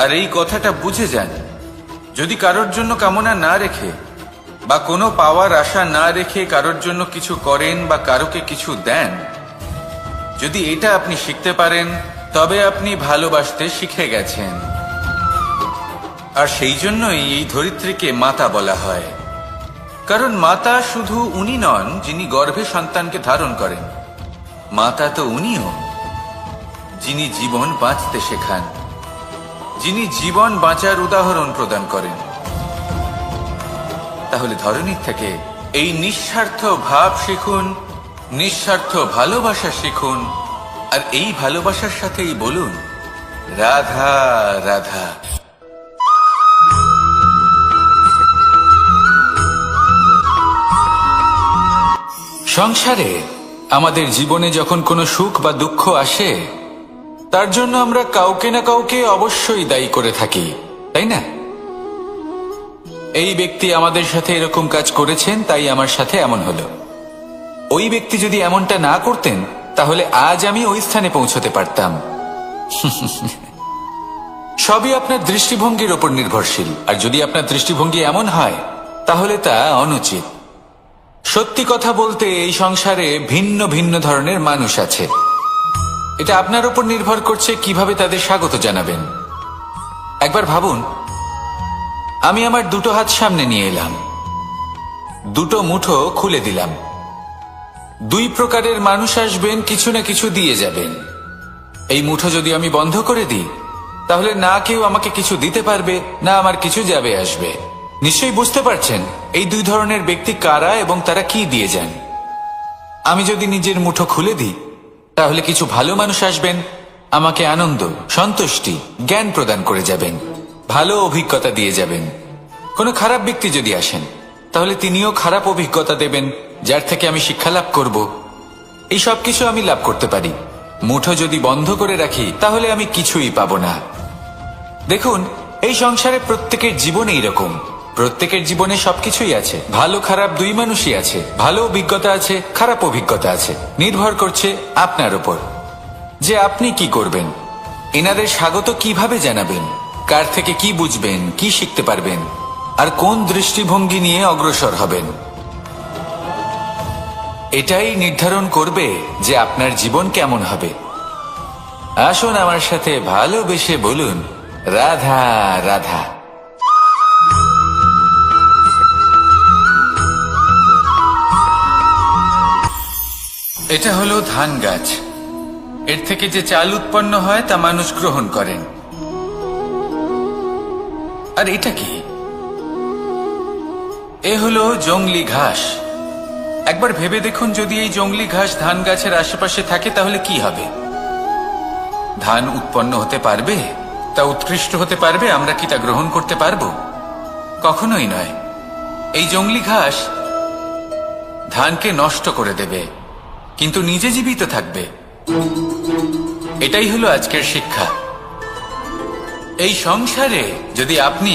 আর এই কথাটা বুঝে যান, যদি কারোর জন্য কামনা না রেখে বা কোনো পাওয়ার আশা না রেখে কারোর জন্য কিছু করেন বা কারোকে কিছু দেন, যদি এটা আপনি শিখতে পারেন, তবে আপনি ভালোবাসতে শিখে গেছেন। আর সেই জন্যই এই ধরিত্রীকে মাতা বলা হয়। কারণ মাতা শুধু উনি নন যিনি গর্ভে সন্তানকে ধারণ করেন, মাতা তো উনিও যিনি জীবন বাঁচতে শেখান, যিনি জীবন বাঁচার উদাহরণ প্রদান করেন। তাহলে ধরণীর থেকে এই নিঃস্বার্থ ভাব শিখুন, নিঃস্বার্থ ভালোবাসা শিখুন, আর এই ভালোবাসার সাথেই বলুন রাধা রাধা। সংসারে আমাদের জীবনে যখন কোনো সুখ বা দুঃখ আসে, তার জন্য আমরা কাউকে না কাউকে অবশ্যই দায়ী করে থাকি, তাই না? এই ব্যক্তি আমাদের সাথে এরকম কাজ করেছেন, তাই আমার সাথে এমন হলো। ওই ব্যক্তি যদি এমনটা না করতেন, তাহলে আজ আমি ওই স্থানে পৌঁছতে পারতাম। সবই আপনার দৃষ্টিভঙ্গির ওপর নির্ভরশীল। আর যদি আপনার দৃষ্টিভঙ্গি এমন হয়, তাহলে তা অনুচিত। সত্যি কথা বলতে এই সংসারে ভিন্ন ভিন্ন ধরনের মানুষ আছে। এটা আপনার উপর নির্ভর করছে কিভাবে তাদের স্বাগত জানাবেন। একবার ভাবুন, আমি আমার দুটো হাত সামনে নিয়ে এলাম, দুটো মুঠো খুলে দিলাম। দুই প্রকারের মানুষ আসবেন, কিছু না কিছু দিয়ে যাবেন। এই মুঠো যদি আমি বন্ধ করে দিই, তাহলে না কেউ আমাকে কিছু দিতে পারবে, না আমার কিছু যাবে আসবে। নিশ্চয়ই বুঝতে পারছেন এই দুই ধরনের ব্যক্তি কারা এবং তারা কি দিয়ে যান। আমি যদি নিজের মুঠো খুলে দিই, তাহলে কিছু ভালো মানুষ আসবেন, আমাকে আনন্দ, সন্তুষ্টি, জ্ঞান প্রদান করে যাবেন, ভালো অভিজ্ঞতা দিয়ে যাবেন। কোনো খারাপ ব্যক্তি যদি আসেন, তাহলে তিনিও খারাপ অভিজ্ঞতা দেবেন, যার থেকে আমি শিক্ষা লাভ করব। এই সব কিছু আমি লাভ করতে পারি। মুঠো যদি বন্ধ করে রাখি, তাহলে আমি কিছুই পাবো না। দেখুন, এই সংসারে প্রত্যেকের জীবনে এইরকম। প্রত্যেকের জীবনে সবকিছুই আছে, ভালো খারাপ দুই মানুষই আছে, ভালো অভিজ্ঞতা আছে, খারাপ অভিজ্ঞতা আছে। নির্ভর করছে আপনার উপর যে আপনি কি করবেন, এনাদের স্বাগত কিভাবে জানাবেন, কার থেকে কি বুঝবেন, কি শিখতে পারবেন, আর কোন দৃষ্টিভঙ্গি নিয়ে অগ্রসর হবেন। এটাই নির্ধারণ করবে যে আপনার জীবন কেমন হবে। আসুন আমার সাথে ভালোবেসে বলুন রাধা রাধা। এটা হলো ধান গাছ। এর থেকে যে চাল উৎপন্ন হয় তা মানুষ গ্রহণ করেন। আর এটা কি? এ হলো জংলি ঘাস। একবার ভেবে দেখুন, যদি এই জংলি ঘাস ধান গাছের আশেপাশে থাকে তাহলে কি হবে? ধান উৎপন্ন হতে পারবে? তা উৎকৃষ্ট হতে পারবে? আমরা কি তা গ্রহণ করতে পারবো? কখনোই নয়। এই জংলি ঘাস ধানকে নষ্ট করে দেবে, কিন্তু নিজে জীবিত থাকবে। এটাই হলো আজকের শিক্ষা। এই সংসারে যদি আপনি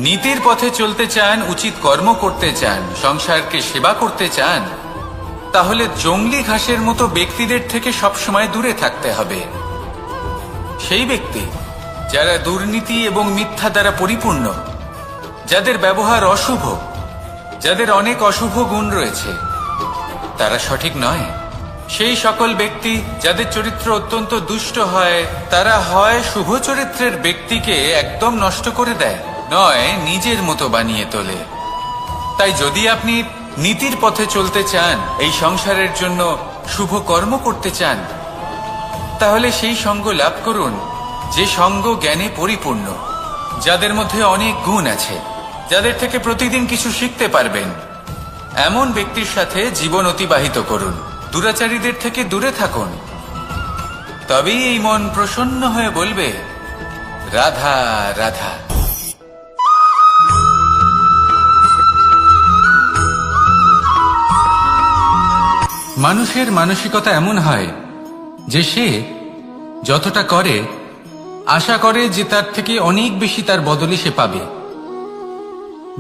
নীতির পথে চলতে চান, উচিত কর্ম করতে চান, সংসারকে সেবা করতে চান, তাহলে জংলি ঘাসের মতো ব্যক্তিদের থেকে সবসময় দূরে থাকতে হবে। সেই ব্যক্তি যারা দুর্নীতি এবং মিথ্যা দ্বারা পরিপূর্ণ, যাদের ব্যবহার অশুভ, যাদের অনেক অশুভ গুণ রয়েছে, তারা সঠিক নয়। সেই সকল ব্যক্তি যাদের চরিত্র অত্যন্ত দুষ্ট হয়, তারা হয় শুভ চরিত্রের ব্যক্তিকে একদম নষ্ট করে দেয়, নয় নিজের মতো বানিয়ে তোলে। তাই যদি আপনি নীতির পথে চলতে চান, এই সংসারের জন্য শুভ কর্ম করতে চান, তাহলে সেই সঙ্গ লাভ করুন যে সঙ্গ জ্ঞানে পরিপূর্ণ, যাদের মধ্যে অনেক গুণ আছে, যাদের থেকে প্রতিদিন কিছু শিখতে পারবেন। এমন ব্যক্তির সাথে জীবন অতিবাহিত করুন। দুরাচারীদের থেকে দূরে থাকুন। তবেই এই মন প্রসন্ন হয়ে বলবে, রাধা রাধা। মানুষের মানসিকতা এমন হয় যে সে যতটা করে আশা করে যে তার থেকে অনেক বেশি তার বদলে সে পাবে।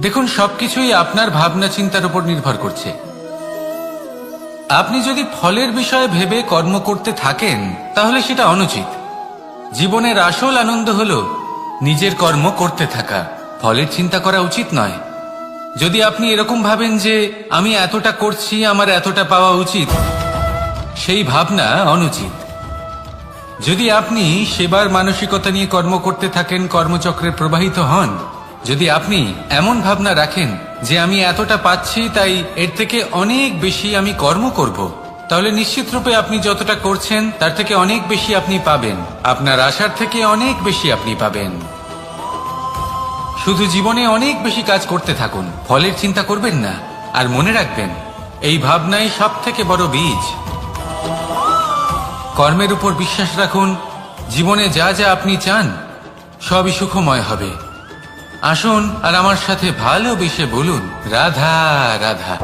দেখুন, সবকিছুই আপনার ভাবনা চিন্তার উপর নির্ভর করছে। আপনি যদি ফলের বিষয়ে ভেবে কর্ম করতে থাকেন তাহলে সেটা অনুচিত। জীবনের আসল আনন্দ হলো নিজের কর্ম করতে থাকা, ফলের চিন্তা করা উচিত নয়। যদি আপনি এরকম ভাবেন যে আমি এতটা করছি, আমার এতটা পাওয়া উচিত, সেই ভাবনা অনুচিত। যদি আপনি সেবার মানসিকতা নিয়ে কর্ম করতে থাকেন, কর্মচক্রে প্রবাহিত হন, যদি আপনি এমন ভাবনা রাখেন যে আমি এতটা পাচ্ছি তাই এর থেকে অনেক বেশি আমি কর্ম করব, তাহলে নিশ্চিত রূপে আপনি যতটা করছেন তার থেকে অনেক বেশি আপনি পাবেন। আপনার আশার থেকে অনেক বেশি আপনি পাবেন। শুধু জীবনে অনেক বেশি কাজ করতে থাকুন, ফলের চিন্তা করবেন না। আর মনে রাখবেন, এই ভাবনাই সব থেকে বড় বীজ। কর্মের উপর বিশ্বাস রাখুন। জীবনে যা যা আপনি চান সবই সুখময় হবে। আসুন আর আমার সাথে ভালোবেসে বলুন, রাধা রাধা।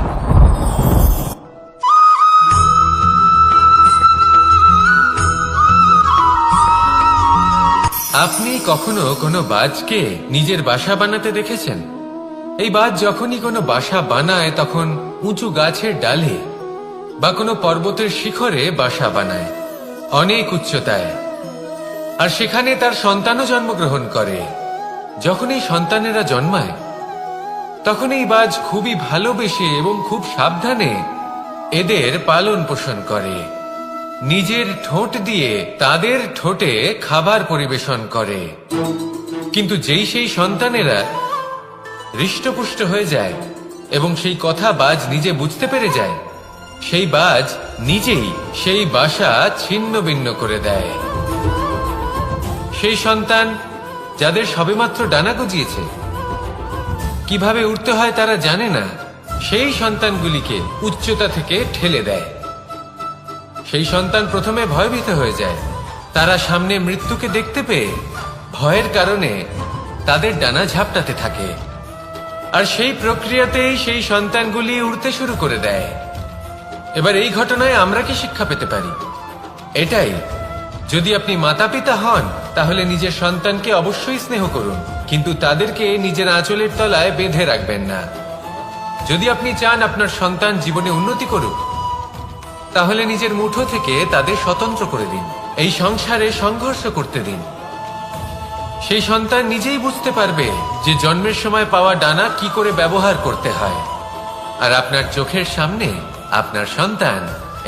আপনি কখনো কোনো বাজকে নিজের বাসা বানাতে দেখেছেন? এই বাজ যখনই কোনো বাসা বানায় তখন উঁচু গাছের ডালে বা কোনো পর্বতের শিখরে বাসা বানায়, অনেক উচ্চতায়। আর সেখানে তার সন্তানও জন্মগ্রহণ করে। যখন এই সন্তানেরা জন্মায় তখন এই বাজ খুবই ভালোবেসে এবং খুব সাবধানে এদের পালন পোষণ করে। নিজের ঠোঁট দিয়ে তাদের ঠোঁটে খাবার পরিবেশন করে। কিন্তু যেই সেই সন্তানেরা হৃষ্টপুষ্ট হয়ে যায় এবং সেই কথা বাজ নিজে বুঝতে পেরে যায়, সেই বাজ নিজেই সেই বাসা ছিন্ন ভিন্ন করে দেয়। সেই সন্তান যাদের সবেমাত্র ডানা গজিয়েছে, কিভাবে উড়তে হয় তারা জানে না, সেই সন্তানগুলিকে উচ্চতা থেকে ঠেলে দেয়। সেই সন্তান প্রথমে ভয়ভীত হয়ে যায়। তারা সামনে মৃত্যুকে দেখতে পেয়ে ভয়ের কারণে তাদের ডানা ঝাপটাতে থাকে। আর সেই প্রক্রিয়াতেই সেই সন্তানগুলি উড়তে শুরু করে দেয়। এবার এই ঘটনায় আমরা কি শিক্ষা পেতে পারি? এটাই, যদি আপনি মাতা পিতা হন তাহলে নিজের সন্তানকে অবশ্যই স্নেহ করুন, কিন্তু তাদেরকে নিজের আঁচলের তলায় বেঁধে রাখবেন না। যদি আপনি চান আপনার সন্তান জীবনে উন্নতি করুক, তাহলে নিজের মুঠো থেকে তাদের স্বতন্ত্র করে দিন। এই সংসারে সংঘর্ষ করতে দিন। সেই সন্তান নিজেই বুঝতে পারবে যে জন্মের সময় পাওয়া ডানা কি করে ব্যবহার করতে হয়। আর আপনার চোখের সামনে আপনার সন্তান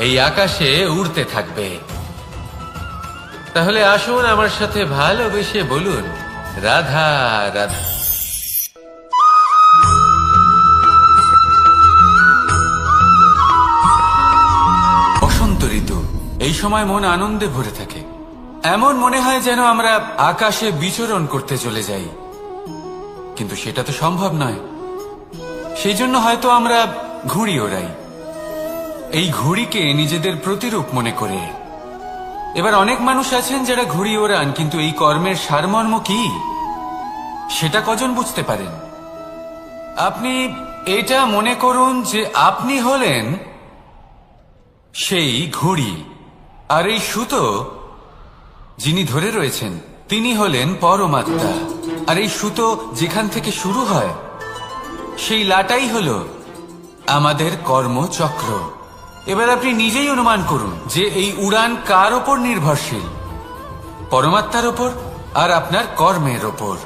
এই আকাশে উড়তে থাকবে। তাহলে আসুন আমার সাথে ভালোবেসে বলুন, রাধা রাধা। বসন্ত ঋতু, এই সময় মন আনন্দে ভরে থাকে। এমন মনে হয় যেন আমরা আকাশে বিচরণ করতে চলে যাই, কিন্তু সেটা তো সম্ভব নয়। সেই জন্য হয়তো আমরা ঘুড়ি ওড়াই, এই ঘুড়িকে নিজেদের প্রতিরূপ মনে করে। এবার অনেক মানুষ আছেন যারা ঘুড়ি ওড়ান, কিন্তু এই কর্মের সারমর্ম কি সেটা কজন বুঝতে পারেন? আপনি এটা মনে করুন যে আপনি হলেন সেই ঘুড়ি, আর এই সুতো যিনি ধরে রয়েছেন তিনি হলেন পরমাত্মা। আর এই সুতো যেখান থেকে শুরু হয় সেই লাটাই হলো আমাদের কর্মচক্র। এবার আপনি নিজেই অনুমান করুন যে এই উড়ান কার ওপর নির্ভরশীল, পরমাত্মার ওপর আর আপনার কর্মের ওপর।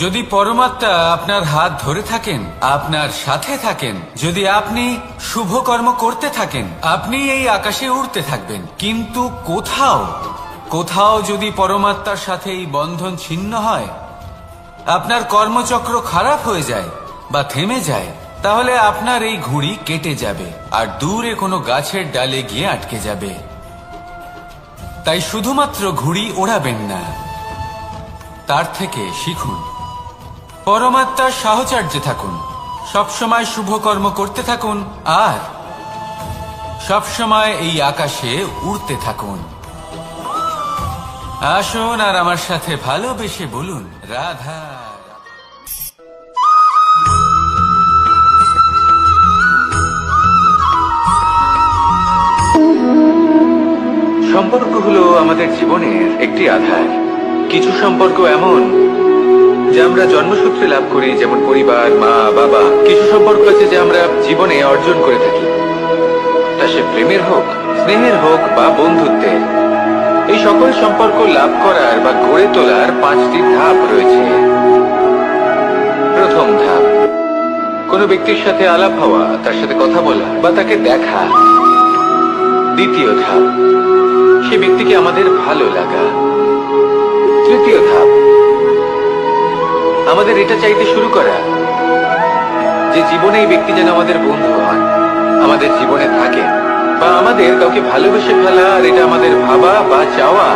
যদি পরমাত্মা আপনার হাত ধরে থাকেন, আপনার সাথে থাকেন, যদি আপনি শুভ কর্ম করতে থাকেন, আপনি এই আকাশে উড়তে থাকবেন। কিন্তু কোথাও কোথাও যদি পরমাত্মার সাথে এই বন্ধন ছিন্ন হয়, আপনার কর্মচক্র খারাপ হয়ে যায় বা থেমে যায়, তাহলে আপনার এই ঘুড়ি কেটে যাবে আর দূরে কোনো গাছের ডালে গিয়ে আটকে যাবে। তাই শুধুমাত্র ঘুড়ি ওড়াবেন না, তার থেকে শিখুন, পরমাত্মার সাহচর্যে থাকুন, সবসময় শুভ কর্ম করতে থাকুন আর সবসময় এই আকাশে উড়তে থাকুন। আসুন আর আমার সাথে ভালোবেসে বলুন, রাধা। সম্পর্ক হলো আমাদের জীবনের একটি আধার। কিছু সম্পর্ক এমন যে আমরা জন্মসূত্রে লাভ করি, যেমন পরিবার, মা বাবা। কিছু সম্পর্ক আছে যে আমরা জীবনে অর্জন করে থাকি, তা সে প্রেমের হোক, স্নেহের হোক বা বন্ধুত্বের। এই সকল সম্পর্ক লাভ করার বা গড়ে তোলার 5টি ধাপ রয়েছে। প্রথম ধাপ, কোনো ব্যক্তির সাথে আলাপ হওয়া, তার সাথে কথা বলা বা তাকে দেখা। দ্বিতীয় ধাপ, সে ব্যক্তিকে আমাদের ভালো লাগা। তৃতীয় ধাপ, আমাদের এটা চাইতে শুরু করা যে জীবনে এই ব্যক্তি যেন আমাদের বন্ধু হন, আমাদের জীবনে থাকে, বা আমাদের কাউকে ভালোবেসে ফেলা আর এটা আমাদের ভাবা বা চাওয়া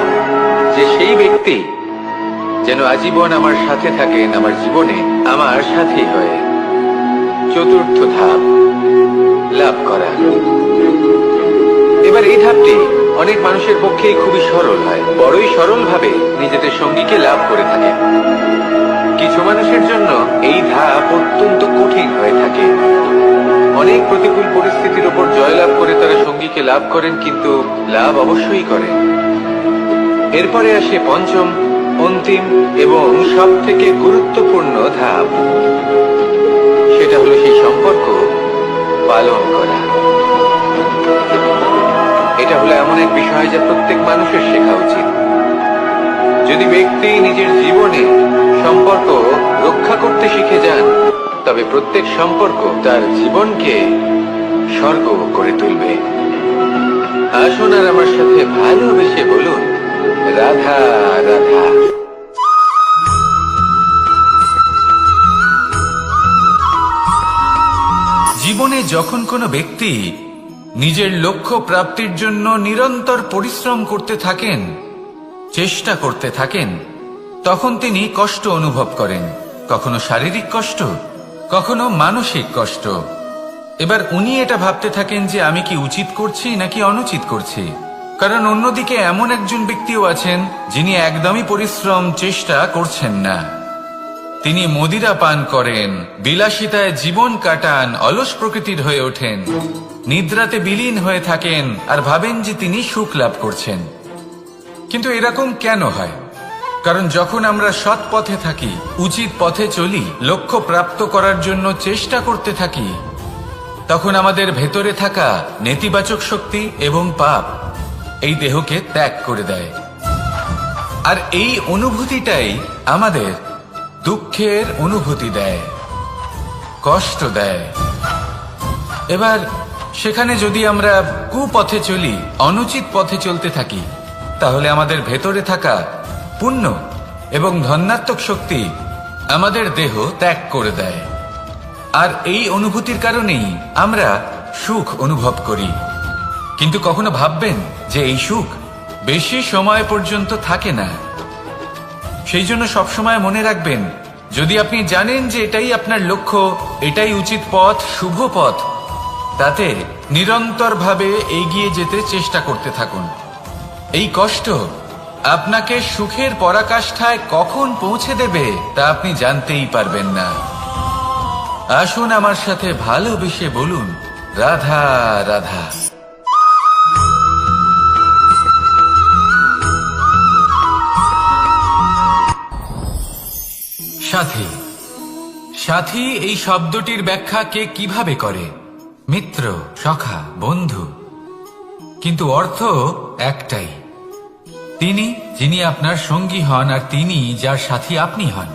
যে সেই ব্যক্তি যেন আজীবন আমার সাথে থাকেন, আমার জীবনে আমার সাথী হয়ে। চতুর্থ ধাপ, লাভ করা। এবার এই ধাপটি অনেক মানুষের পক্ষেই খুবই সরল হয়, বড়ই সরল ভাবে নিজেদের সঙ্গীকে লাভ করে থাকে। কিছু মানুষের জন্য এই ধাপ অত্যন্ত কঠিন হয়ে থাকে। অনেক প্রতিকূল পরিস্থিতির উপর জয়লাভ করে তারা সঙ্গীকে লাভ করেন, কিন্তু লাভ অবশ্যই করেন। এরপরে আসে পঞ্চম, অন্তিম এবং সব থেকে গুরুত্বপূর্ণ ধাপ। সেটা হলো সেই সম্পর্ক পালন করা। এটা হলো এমন এক বিষয় যা প্রত্যেক মানুষের শেখা উচিত। যদি ব্যক্তি নিজের জীবনে সম্পর্ক রক্ষা করতে শিখে যান, তবে প্রত্যেক সম্পর্ক তার জীবনকে স্বর্গ করে তুলবে। আসুন আর আমার সাথে ভালোবেসে বলুন, রাধা রাধা। জীবনে যখন কোনো ব্যক্তি নিজের লক্ষ্য প্রাপ্তির জন্য নিরন্তর পরিশ্রম করতে থাকেন, চেষ্টা করতে থাকেন, তখন তিনি কষ্ট অনুভব করেন, কখনো শারীরিক কষ্ট, কখনো মানসিক কষ্ট। এবার উনি এটা ভাবতে থাকেন যে আমি কি উচিত করছি নাকি অনুচিত করছি। কারণ অন্যদিকে এমন একজন ব্যক্তিও আছেন যিনি একদমই পরিশ্রম চেষ্টা করছেন না। তিনি মদিরা পান করেন, বিলাসিতায় জীবন কাটান, অলস প্রকৃতির হয়ে ওঠেন, নিদ্রাতে বিলীন হয়ে থাকেন আর ভাবেন যে তিনি সুখ লাভ করছেন। কিন্তু এরকম কেন হয়? কারণ যখন আমরা সৎ পথে থাকি, উচিত পথে চলি, লক্ষ্য প্রাপ্ত করার জন্য চেষ্টা করতে থাকি, তখন আমাদের ভেতরে থাকা নেতিবাচক শক্তি এবং পাপ এই দেহকে ত্যাগ করে দেয়। আর এই অনুভূতিটাই আমাদের দুঃখের অনুভূতি দেয়, কষ্ট দেয়। এবার সেখানে যদি আমরা কুপথে চলি, অনুচিত পথে চলতে থাকি, তাহলে আমাদের ভেতরে থাকা পুণ্য এবং ধনাত্মক শক্তি আমাদের দেহ ত্যাগ করে দেয়। আর এই অনুভূতির কারণেই আমরা সুখ অনুভব করি। কিন্তু কখনো ভাববেন যে এই সুখ বেশি সময় পর্যন্ত থাকে না। সেই জন্য সবসময় মনে রাখবেন, যদি আপনি জানেন যে এটাই আপনার লক্ষ্য, এটাই উচিত পথ, শুভ পথ, তাতে নিরন্তরভাবে এগিয়ে যেতে চেষ্টা করতে থাকুন। এই কষ্ট আপনাকে সুখের পরাকাষ্ঠায় কখন পৌঁছে দেবে তা আপনি জানতেই পারবেন না। আসুন আমার সাথে ভালোবেসে বলুন, রাধা রাধা। সাথী। সাথী এই শব্দটির ব্যাখ্যা কে কিভাবে করে? মিত্র, সখা, বন্ধু। কিন্তু অর্থ একটাই, তিনি যিনি আপনার সঙ্গী হন আর তিনি যার সাথী আপনি হন।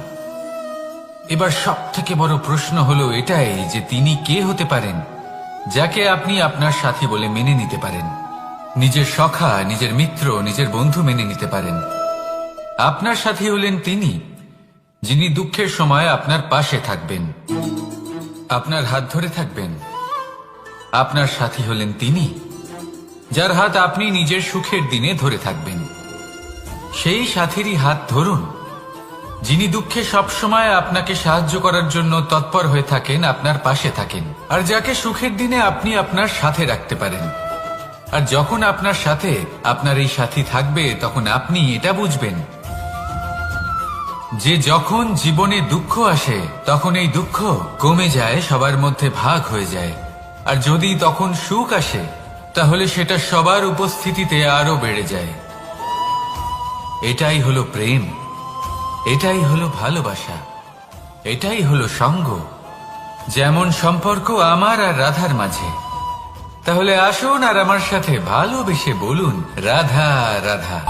এবার সব থেকে বড় প্রশ্ন হলো এটাই যে তিনি কে হতে পারেন যাকে আপনি আপনার সাথী বলে মেনে নিতে পারেন, নিজের সখা, নিজের মিত্র, নিজের বন্ধু মেনে নিতে পারেন। আপনার সাথী হলেন তিনি যিনি দুঃখের সময় আপনার পাশে থাকবেন, আপনার হাত ধরে থাকবেন। আপনার সাথী হলেন তিনি যার হাত আপনি নিজের সুখের দিনে ধরে থাকবেন। সেই সাথীরই হাত ধরুন যিনি দুঃখে সবসময় আপনাকে সাহায্য করার জন্য তৎপর হয়ে থাকেন, আপনার পাশে থাকেন, আর যাকে সুখের দিনে আপনি আপনার সাথে রাখতে পারেন। আর যখন আপনার সাথে আপনার এই সাথী থাকবে তখন আপনি এটা বুঝবেন যে যখন জীবনে দুঃখ আসে তখন এই দুঃখ কমে যায়, সবার মধ্যে ভাগ হয়ে যায়। আর যদি তখন সুখ আসে তাহলে সেটা সবার উপস্থিতিতে আরো বেড়ে যায়। এটাই হলো প্রেম, এটাই হলো ভালোবাসা, এটাই হলো সঙ্গ, যেমন সম্পর্ক আমার আর রাধার মাঝে। তাহলে আসুন আর আমার সাথে ভালোবেসে বলুন, রাধা রাধা।